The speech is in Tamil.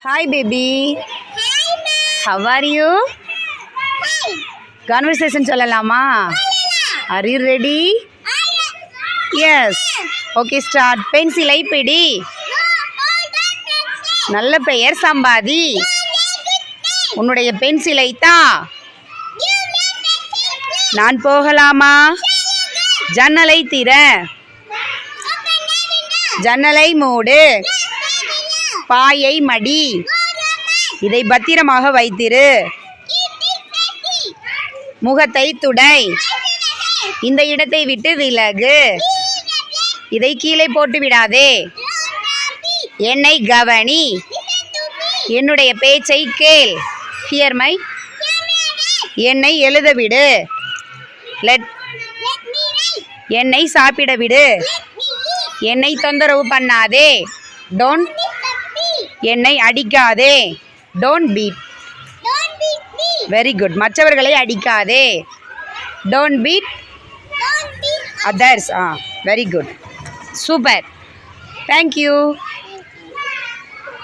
Hi, baby. Hi, ma'am. How are you? Hi. Conversation சொல்லலாமா? Are you ready? Yes. Okay, start. பென்சிலை பிடி. நல்ல பெயர் சம்பாதி. உன்னுடைய பென்சிலை தா. நான் போகலாமா? ஜன்னலை திற. ஜன்னலை மூடு. பாயை மடி. இதை பத்திரமாக வைத்திரு. முகத்தை துடை. இந்த இடத்தை விட்டு விலகு. இதை கீழே போட்டு விடாதே. என்னை கவனி. என்னுடைய பேச்சை கேள். Here my. என்னை எழுதவிடு. என்னை சாப்பிட விடு. என்னை தொந்தரவு பண்ணாதே. டோன்ட். என்னை அடிக்காதே. Don't beat. Very good. மற்றவர்களை அடிக்காதே. Don't beat others. Very good. Super. Thank you.